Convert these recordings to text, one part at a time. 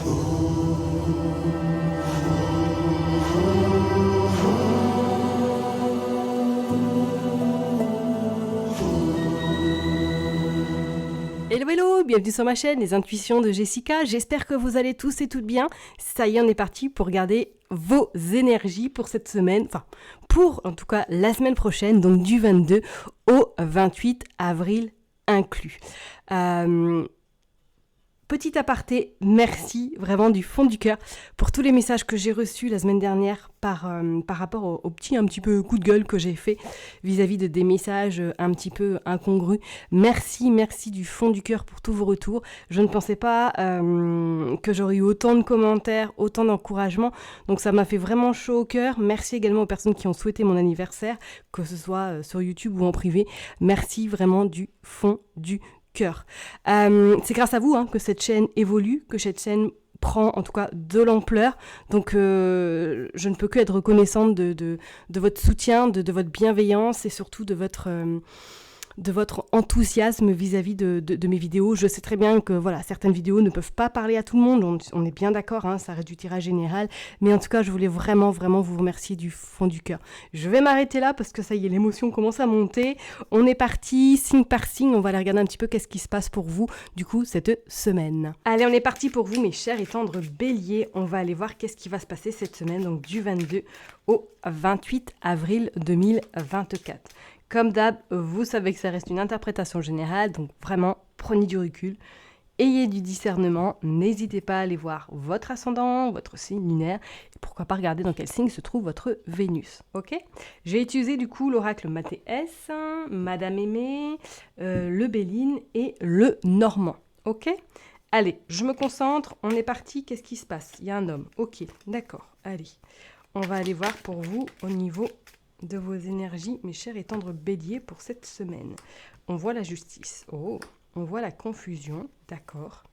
Hello hello, bienvenue sur ma chaîne Les Intuitions de Jessica, j'espère que vous allez tous et toutes bien. Ça y est, on est parti pour regarder vos énergies pour cette semaine, enfin pour en tout cas la semaine prochaine, donc du 22 au 28 avril inclus. Petit aparté, merci vraiment du fond du cœur pour tous les messages que j'ai reçus la semaine dernière par rapport au petit un petit peu coup de gueule que j'ai fait vis-à-vis de des messages un petit peu incongrus. Merci du fond du cœur pour tous vos retours. Je ne pensais pas que j'aurais eu autant de commentaires, autant d'encouragements. Donc ça m'a fait vraiment chaud au cœur. Merci également aux personnes qui ont souhaité mon anniversaire, que ce soit sur YouTube ou en privé. Merci vraiment du fond du cœur. C'est grâce à vous que cette chaîne évolue, que cette chaîne prend en tout cas de l'ampleur. Donc je ne peux que être reconnaissante de votre soutien, de votre bienveillance et surtout de votre enthousiasme vis-à-vis de mes vidéos. Je sais très bien que voilà, certaines vidéos ne peuvent pas parler à tout le monde, on est bien d'accord, ça reste du tirage général, mais en tout cas je voulais vraiment vous remercier du fond du cœur. Je vais m'arrêter là parce que ça y est, l'émotion commence à monter. On est parti signe par signe, on va aller regarder un petit peu qu'est-ce qui se passe pour vous du coup cette semaine. Allez, on est parti pour vous mes chers et tendres béliers, on va aller voir qu'est-ce qui va se passer cette semaine, donc du 22 au 28 avril 2024. Comme d'hab, vous savez que ça reste une interprétation générale, donc vraiment, prenez du recul, ayez du discernement, n'hésitez pas à aller voir votre ascendant, votre signe lunaire, et pourquoi pas regarder dans quel signe se trouve votre Vénus, ok ? J'ai utilisé du coup l'oracle Mathé S, Madame Aimée, le Béline et le Normand, ok ? Allez, je me concentre, on est parti, qu'est-ce qui se passe ? Il y a un homme, ok, d'accord, allez. On va aller voir pour vous au niveau de vos énergies, mes chers et tendres béliers, pour cette semaine. On voit la justice. Oh, on voit la confusion. D'accord.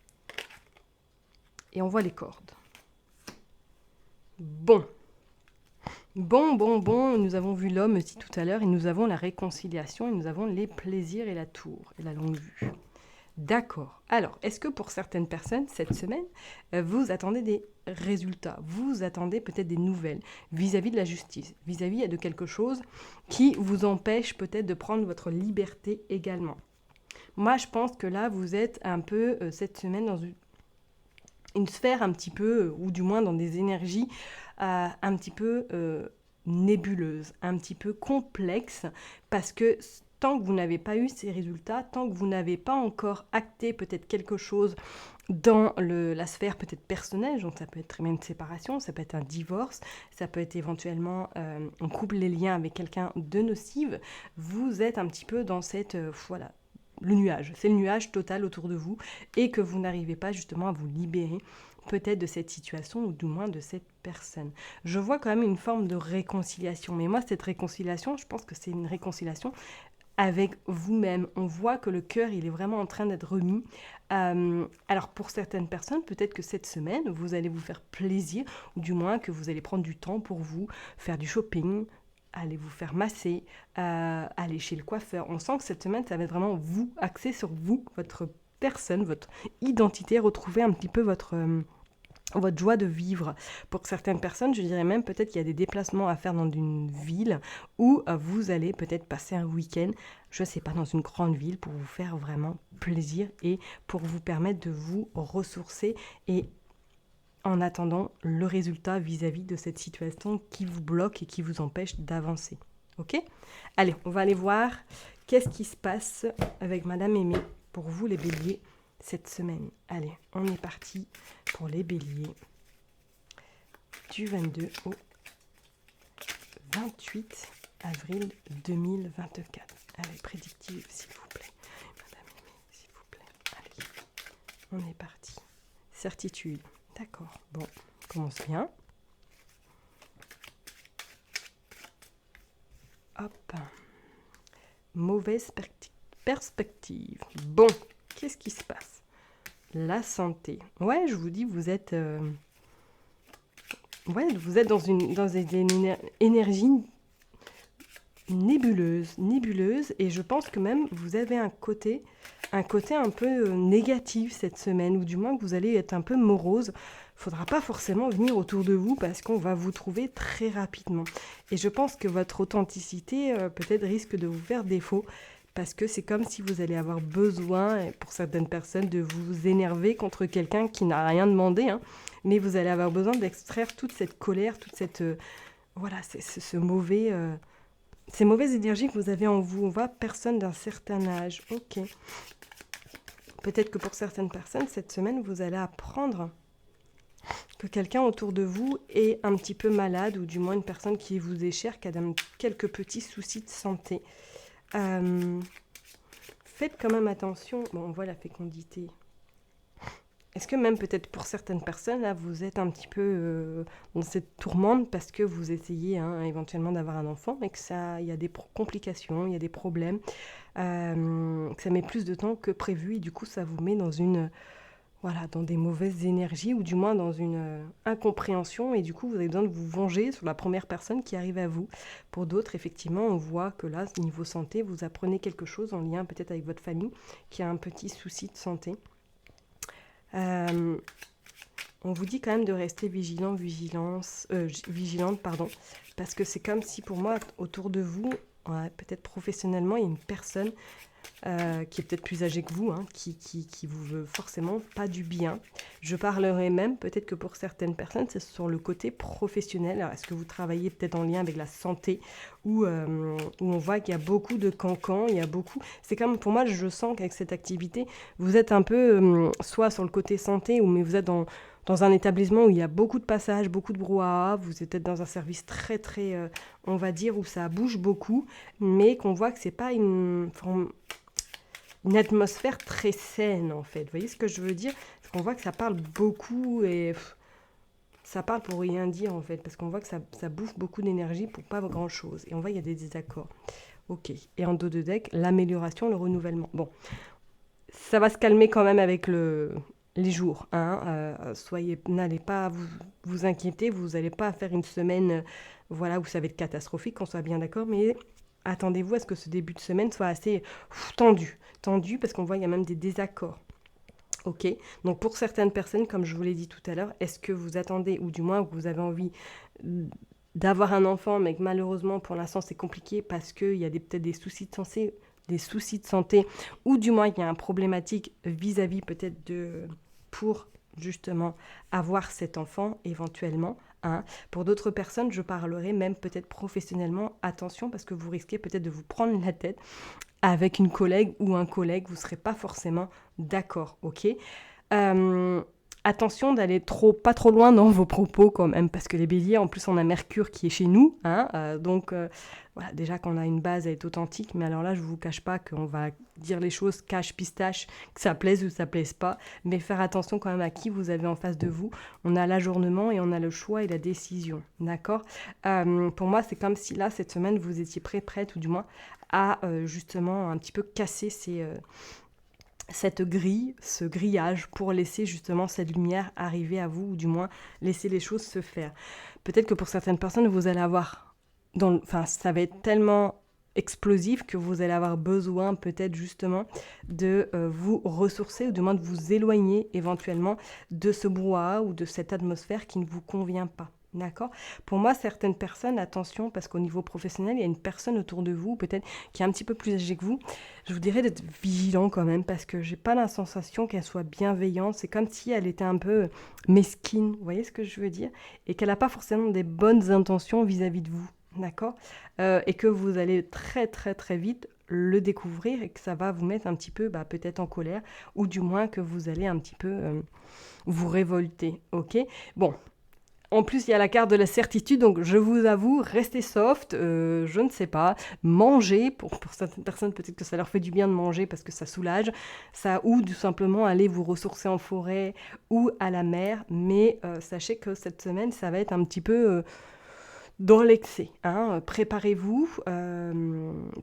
Et on voit les cordes. Bon. Nous avons vu l'homme aussi tout à l'heure et nous avons la réconciliation et nous avons les plaisirs et la tour et la longue vue. D'accord. Alors, est-ce que pour certaines personnes, cette semaine, vous attendez des résultats, vous attendez peut-être des nouvelles vis-à-vis de la justice, vis-à-vis de quelque chose qui vous empêche peut-être de prendre votre liberté également. Moi, je pense que là, vous êtes un peu, cette semaine, dans une sphère un petit peu, ou du moins dans des énergies un petit peu nébuleuses, un petit peu complexes, parce que tant que vous n'avez pas eu ces résultats, tant que vous n'avez pas encore acté peut-être quelque chose dans la sphère peut-être personnelle, donc ça peut être très bien une séparation, ça peut être un divorce, ça peut être éventuellement on coupe les liens avec quelqu'un de nocif, vous êtes un petit peu dans cette, voilà, le nuage, c'est le nuage total autour de vous et que vous n'arrivez pas justement à vous libérer peut-être de cette situation ou du moins de cette personne. Je vois quand même une forme de réconciliation, mais moi cette réconciliation, je pense que c'est une réconciliation avec vous-même. On voit que le cœur, il est vraiment en train d'être remis. Alors pour certaines personnes, peut-être que cette semaine, vous allez vous faire plaisir, ou du moins que vous allez prendre du temps pour vous, faire du shopping, aller vous faire masser, aller chez le coiffeur. On sent que cette semaine, ça va être vraiment vous, axé sur vous, votre personne, votre identité, retrouver un petit peu votre joie de vivre. Pour certaines personnes, je dirais même peut-être qu'il y a des déplacements à faire dans une ville où vous allez peut-être passer un week-end, je ne sais pas, dans une grande ville pour vous faire vraiment plaisir et pour vous permettre de vous ressourcer et en attendant le résultat vis-à-vis de cette situation qui vous bloque et qui vous empêche d'avancer. Ok ? Allez, on va aller voir qu'est-ce qui se passe avec Madame Aimée pour vous les béliers cette semaine. Allez, on est parti pour les béliers du 22 au 28 avril 2024. Allez, prédictive, s'il vous plaît. Madame Aimée, s'il vous plaît. Allez, on est parti. Certitude. D'accord. Bon, on commence bien. Hop. Mauvaise perspective. Bon, qu'est-ce qui se passe ? La santé. Ouais, je vous dis, vous êtes dans une énergie nébuleuse, et je pense que même vous avez un côté un peu négatif cette semaine, ou du moins que vous allez être un peu morose. Faudra pas forcément venir autour de vous parce qu'on va vous trouver très rapidement. Et je pense que votre authenticité peut-être risque de vous faire défaut, parce que c'est comme si vous allez avoir besoin, pour certaines personnes, de vous énerver contre quelqu'un qui n'a rien demandé, hein, mais vous allez avoir besoin d'extraire toute cette colère, toute cette voilà, ce mauvais, ces mauvaises énergies que vous avez en vous. On voit personne d'un certain âge. Ok. Peut-être que pour certaines personnes, cette semaine, vous allez apprendre que quelqu'un autour de vous est un petit peu malade, ou du moins une personne qui vous est chère, qui a quelques petits soucis de santé. Faites quand même attention. Bon, on voit la fécondité. Est-ce que même peut-être pour certaines personnes, là, vous êtes un petit peu dans cette tourmente parce que vous essayez éventuellement d'avoir un enfant, mais que il y a des complications, il y a des problèmes, que ça met plus de temps que prévu, et du coup ça vous met dans voilà, dans des mauvaises énergies, ou du moins dans une incompréhension, et du coup vous avez besoin de vous venger sur la première personne qui arrive à vous. Pour d'autres, effectivement, on voit que là, niveau santé, vous apprenez quelque chose en lien peut-être avec votre famille qui a un petit souci de santé. On vous dit quand même de rester vigilante, pardon, parce que c'est comme si pour moi, autour de vous, peut-être professionnellement, il y a une personne qui est peut-être plus âgée que vous, qui vous veut forcément pas du bien. Je parlerai même, peut-être que pour certaines personnes, c'est sur le côté professionnel. Alors, est-ce que vous travaillez peut-être en lien avec la santé, où on voit qu'il y a beaucoup de cancans, il y a beaucoup... C'est comme, pour moi, je sens qu'avec cette activité, vous êtes un peu, soit sur le côté santé, mais vous êtes dans un établissement où il y a beaucoup de passages, beaucoup de brouhaha, vous êtes peut-être dans un service très, très, on va dire, où ça bouge beaucoup, mais qu'on voit que c'est pas une atmosphère très saine, en fait. Vous voyez ce que je veux dire? Parce qu'on voit que ça parle beaucoup, et ça parle pour rien dire, en fait, parce qu'on voit que ça bouffe beaucoup d'énergie pour pas grand-chose. Et on voit qu'il y a des désaccords. Ok. Et en dos de deck, l'amélioration, le renouvellement. Bon, ça va se calmer quand même avec les jours. N'allez pas vous inquiéter, vous n'allez pas faire une semaine voilà, où ça va être catastrophique, qu'on soit bien d'accord, mais attendez-vous à ce que ce début de semaine soit assez tendu, parce qu'on voit qu'il y a même des désaccords. Ok, donc pour certaines personnes, comme je vous l'ai dit tout à l'heure, est-ce que vous attendez, ou du moins vous avez envie d'avoir un enfant, mais que malheureusement pour l'instant c'est compliqué parce qu'il y a peut-être des soucis de santé, ou du moins il y a une problématique vis-à-vis peut-être pour justement avoir cet enfant éventuellement. Pour d'autres personnes, je parlerai même peut-être professionnellement, attention, parce que vous risquez peut-être de vous prendre la tête avec une collègue ou un collègue, vous ne serez pas forcément d'accord, ok. Attention d'aller pas trop loin dans vos propos quand même, parce que les béliers, en plus on a Mercure qui est chez nous, donc voilà, déjà qu'on a une base à être authentique, mais alors là je ne vous cache pas qu'on va dire les choses cache pistache, que ça plaise ou ça plaise pas, mais faire attention quand même à qui vous avez en face de vous. On a l'ajournement et on a le choix et la décision, d'accord. Pour moi c'est comme si là cette semaine vous étiez prête, ou du moins à justement un petit peu casser cette grille, ce grillage, pour laisser justement cette lumière arriver à vous, ou du moins laisser les choses se faire. Peut-être que pour certaines personnes, vous allez avoir, ça va être tellement explosif que vous allez avoir besoin peut-être justement de vous ressourcer, ou du moins de vous éloigner éventuellement de ce brouhaha ou de cette atmosphère qui ne vous convient pas. D'accord. Pour moi, certaines personnes, attention, parce qu'au niveau professionnel, il y a une personne autour de vous, peut-être qui est un petit peu plus âgée que vous. Je vous dirais d'être vigilant quand même, parce que j'ai pas la sensation qu'elle soit bienveillante. C'est comme si elle était un peu mesquine, vous voyez ce que je veux dire? Et qu'elle n'a pas forcément des bonnes intentions vis-à-vis de vous, d'accord. Et que vous allez très très très vite le découvrir, et que ça va vous mettre un petit peu peut-être en colère, ou du moins que vous allez un petit peu vous révolter, ok. Bon. En plus, il y a la carte de la certitude, donc je vous avoue, restez soft, je ne sais pas, mangez, pour certaines personnes, peut-être que ça leur fait du bien de manger parce que ça soulage, ou tout simplement aller vous ressourcer en forêt ou à la mer, mais sachez que cette semaine, ça va être un petit peu dans l'excès. Préparez-vous,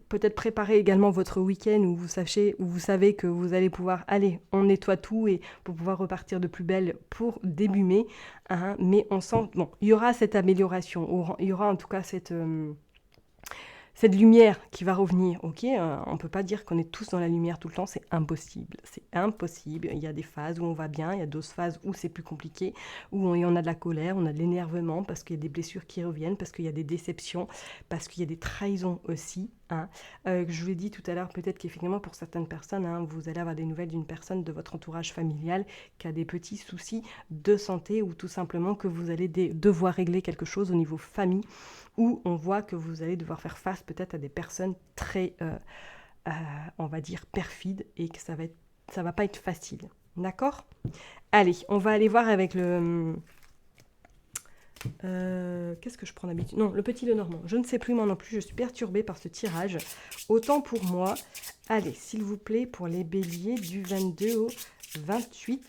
peut-être préparez également votre week-end où vous savez que vous allez pouvoir aller, on nettoie tout, et pour pouvoir repartir de plus belle pour début mai, mais on sent, il y aura cette amélioration, il y aura en tout cas cette lumière qui va revenir, ok? On ne peut pas dire qu'on est tous dans la lumière tout le temps, c'est impossible. C'est impossible. Il y a des phases où on va bien, il y a d'autres phases où c'est plus compliqué, où on a de la colère, on a de l'énervement, parce qu'il y a des blessures qui reviennent, parce qu'il y a des déceptions, parce qu'il y a des trahisons aussi. Hein. Je vous l'ai dit tout à l'heure, peut-être qu'effectivement pour certaines personnes, hein, vous allez avoir des nouvelles d'une personne de votre entourage familial qui a des petits soucis de santé ou tout simplement que vous allez devoir régler quelque chose au niveau famille, où on voit que vous allez devoir faire face peut-être à des personnes très, on va dire, perfides et que ça va pas être facile. D'accord? Allez, on va aller voir avec le... qu'est-ce que je prends d'habitude? Non, le petit Lenormand. Je ne sais plus moi non plus, je suis perturbée par ce tirage. Autant pour moi. Allez, s'il vous plaît, pour les béliers du 22 au 28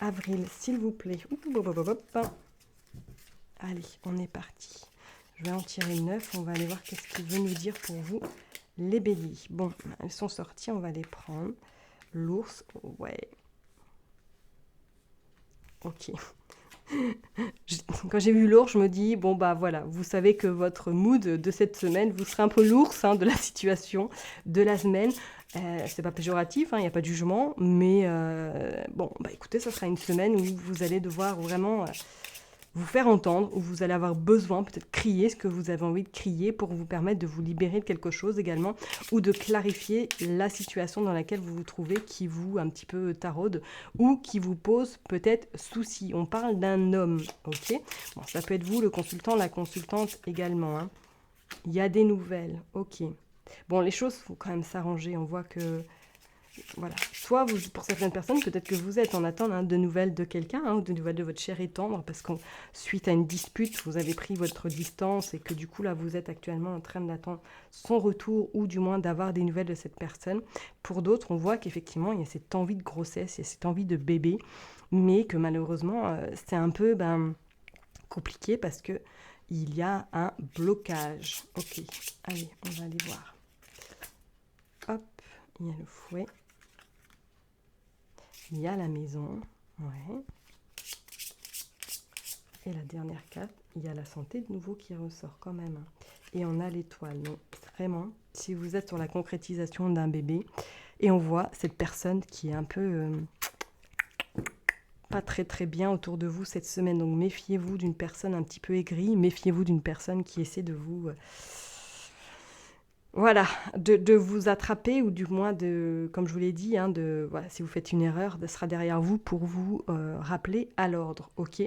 avril, s'il vous plaît. Allez, on est parti. Je vais en tirer 9. On va aller voir qu'est-ce qu'il veut nous dire pour vous, les béliers. Bon, elles sont sorties, on va les prendre. L'ours, ouais. Ok. Quand j'ai vu l'ours, je me dis, bon bah voilà, vous savez que votre mood de cette semaine, vous serez un peu l'ours hein, de la situation, de la semaine. C'est pas péjoratif, il n'y a pas de jugement, mais bon, bah écoutez, ça sera une semaine où vous allez devoir vraiment vous faire entendre, où vous allez avoir besoin, peut-être crier ce que vous avez envie de crier pour vous permettre de vous libérer de quelque chose également, ou de clarifier la situation dans laquelle vous vous trouvez, qui vous un petit peu taraude, ou qui vous pose peut-être souci. On parle d'un homme, ok? Bon, ça peut être vous, le consultant, la consultante également. Hein. Il y a des nouvelles, ok. Bon, les choses, il faut quand même s'arranger. On voit que voilà. Soit vous, pour certaines personnes, peut-être que vous êtes en attente hein, de nouvelles de quelqu'un, hein, ou de nouvelles de votre cher et tendre, parce que suite à une dispute, vous avez pris votre distance et que du coup, là, vous êtes actuellement en train d'attendre son retour ou du moins d'avoir des nouvelles de cette personne. Pour d'autres, on voit qu'effectivement, il y a cette envie de grossesse, il y a cette envie de bébé, mais que malheureusement, c'est un peu compliqué parce que il y a un blocage. Ok, allez, on va aller voir. Hop, il y a le fouet. Il y a la maison, ouais. Et la dernière carte, il y a la santé de nouveau qui ressort quand même. Et on a l'étoile. Donc vraiment, si vous êtes sur la concrétisation d'un bébé, et on voit cette personne qui est un peu pas très très bien autour de vous cette semaine. Donc méfiez-vous d'une personne un petit peu aigrie, méfiez-vous d'une personne qui essaie de vous... Voilà, de vous attraper ou du moins de, comme je vous l'ai dit, hein, voilà, si vous faites une erreur, de sera derrière vous pour vous rappeler à l'ordre, ok?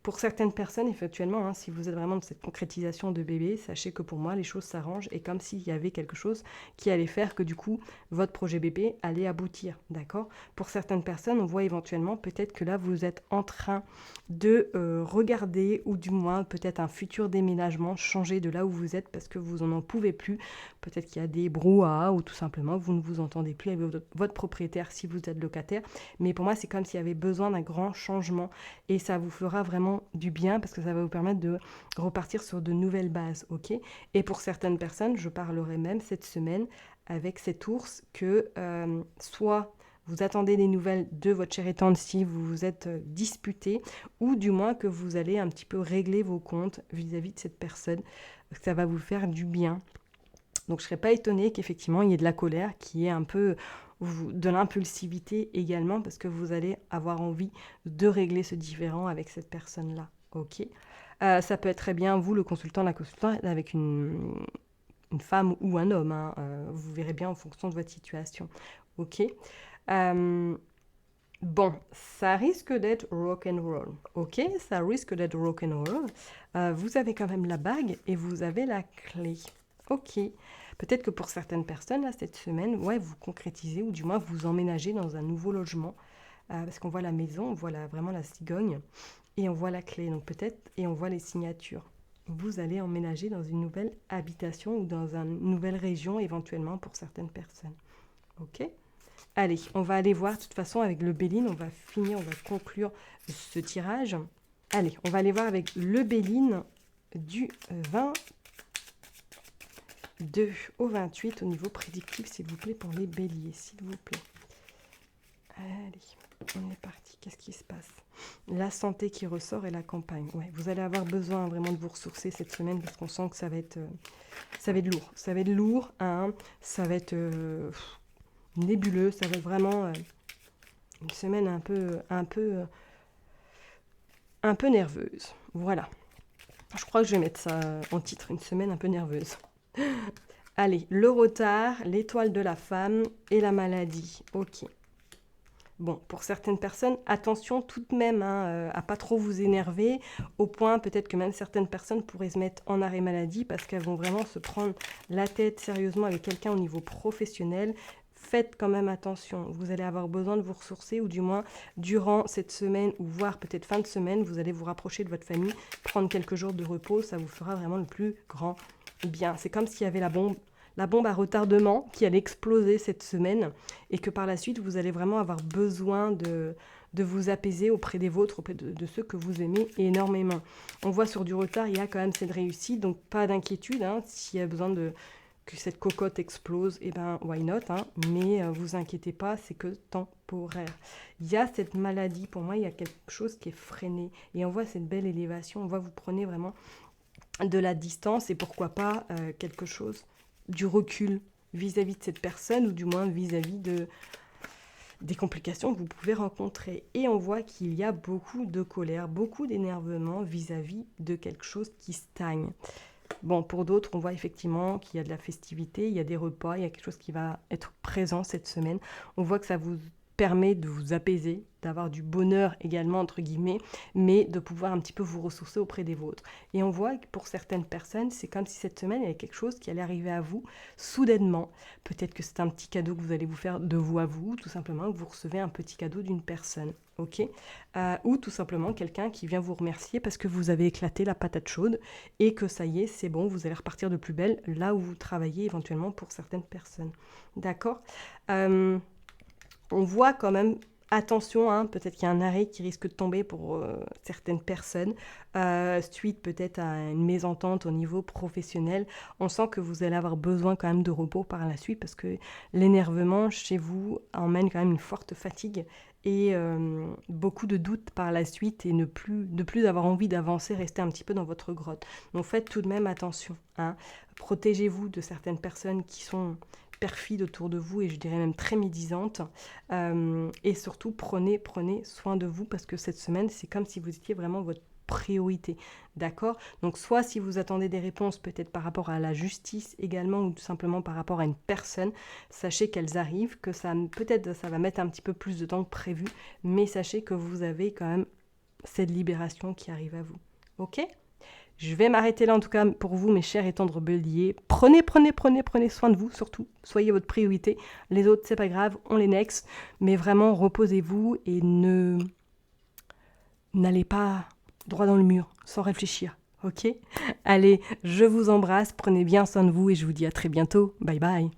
Pour certaines personnes, effectivement, hein, si vous êtes vraiment dans cette concrétisation de bébé, sachez que pour moi, les choses s'arrangent et comme s'il y avait quelque chose qui allait faire que du coup, votre projet bébé allait aboutir, d'accord? Pour certaines personnes, on voit éventuellement peut-être que là, vous êtes en train de regarder ou du moins peut-être un futur déménagement, changer de là où vous êtes parce que vous n'en pouvez plus. Peut-être qu'il y a des brouhahas ou tout simplement vous ne vous entendez plus avec votre propriétaire si vous êtes locataire. Mais pour moi, c'est comme s'il y avait besoin d'un grand changement et ça vous fera vraiment du bien parce que ça va vous permettre de repartir sur de nouvelles bases, ok? Et pour certaines personnes, je parlerai même cette semaine avec cet ours que soit vous attendez des nouvelles de votre chère et tendre si vous vous êtes disputé ou du moins que vous allez un petit peu régler vos comptes vis-à-vis de cette personne. Ça va vous faire du bien. Donc je ne serais pas étonnée qu'effectivement il y ait de la colère qui est un peu de l'impulsivité également parce que vous allez avoir envie de régler ce différend avec cette personne-là. Ok. Ça peut être très bien vous, le consultant, la consultante, avec une femme ou un homme. Hein. Vous verrez bien en fonction de votre situation. Ok. Bon, ça risque d'être rock and roll. Ok, ça risque d'être rock and roll. Vous avez quand même la bague et vous avez la clé. Ok. Peut-être que pour certaines personnes, là, cette semaine, ouais, vous concrétisez ou du moins vous emménagez dans un nouveau logement. Parce qu'on voit la maison, on voit vraiment la cigogne et on voit la clé. Donc peut-être, et on voit les signatures. Vous allez emménager dans une nouvelle habitation ou dans une nouvelle région éventuellement pour certaines personnes. Ok ? Allez, on va aller voir de toute façon avec le Béline, on va finir, on va conclure ce tirage. Allez, on va aller voir avec le Béline du 22 au 28 au niveau prédictif, s'il vous plaît, pour les béliers, s'il vous plaît. Allez, on est parti. Qu'est-ce qui se passe? La santé qui ressort et la campagne. Ouais, vous allez avoir besoin vraiment de vous ressourcer cette semaine parce qu'on sent que ça va être lourd. Ça va être lourd, hein, ça va être nébuleux, ça va être vraiment une semaine un peu nerveuse. Voilà. Je crois que je vais mettre ça en titre, une semaine un peu nerveuse. Allez, le retard, l'étoile de la femme et la maladie. Ok. Bon, pour certaines personnes, attention tout de même à pas trop vous énerver, au point peut-être que même certaines personnes pourraient se mettre en arrêt maladie parce qu'elles vont vraiment se prendre la tête sérieusement avec quelqu'un au niveau professionnel. Faites quand même attention, vous allez avoir besoin de vous ressourcer ou du moins durant cette semaine ou voire peut-être fin de semaine, vous allez vous rapprocher de votre famille, prendre quelques jours de repos, ça vous fera vraiment le plus grand bien. C'est comme s'il y avait la bombe à retardement qui allait exploser cette semaine et que par la suite, vous allez vraiment avoir besoin de vous apaiser auprès des vôtres, auprès de ceux que vous aimez énormément. On voit sur du retard, il y a quand même cette réussite, donc pas d'inquiétude. S'il y a besoin que cette cocotte explose, eh ben, why not, mais vous inquiétez pas, c'est que temporaire. Il y a cette maladie, pour moi, il y a quelque chose qui est freiné. Et on voit cette belle élévation, on voit vous prenez vraiment de la distance et pourquoi pas quelque chose du recul vis-à-vis de cette personne ou du moins vis-à-vis des complications que vous pouvez rencontrer. Et on voit qu'il y a beaucoup de colère, beaucoup d'énervement vis-à-vis de quelque chose qui stagne. Bon, pour d'autres, on voit effectivement qu'il y a de la festivité, il y a des repas, il y a quelque chose qui va être présent cette semaine. On voit que ça vous permet de vous apaiser, d'avoir du bonheur également, entre guillemets, mais de pouvoir un petit peu vous ressourcer auprès des vôtres. Et on voit que pour certaines personnes, c'est comme si cette semaine, il y avait quelque chose qui allait arriver à vous soudainement. Peut-être que c'est un petit cadeau que vous allez vous faire de vous à vous, tout simplement, que vous recevez un petit cadeau d'une personne, ok ou tout simplement quelqu'un qui vient vous remercier parce que vous avez éclaté la patate chaude et que ça y est, c'est bon, vous allez repartir de plus belle là où vous travaillez éventuellement pour certaines personnes. D'accord On voit quand même, attention, peut-être qu'il y a un arrêt qui risque de tomber pour certaines personnes, suite peut-être à une mésentente au niveau professionnel. On sent que vous allez avoir besoin quand même de repos par la suite parce que l'énervement chez vous emmène quand même une forte fatigue et beaucoup de doutes par la suite et ne plus avoir envie d'avancer, rester un petit peu dans votre grotte. Donc faites tout de même attention. Protégez-vous de certaines personnes qui sont perfides autour de vous et je dirais même très médisantes. Et surtout, prenez soin de vous parce que cette semaine, c'est comme si vous étiez vraiment votre priorité, d'accord? Donc soit si vous attendez des réponses peut-être par rapport à la justice également ou tout simplement par rapport à une personne, sachez qu'elles arrivent, que peut-être ça va mettre un petit peu plus de temps que prévu, mais sachez que vous avez quand même cette libération qui arrive à vous, ok? Je vais m'arrêter là en tout cas pour vous, mes chers et tendres béliers. Prenez soin de vous, surtout. Soyez votre priorité. Les autres, c'est pas grave, on les nexe. Mais vraiment, reposez-vous et n'allez pas droit dans le mur, sans réfléchir. Ok ? Allez, je vous embrasse, prenez bien soin de vous et je vous dis à très bientôt. Bye bye.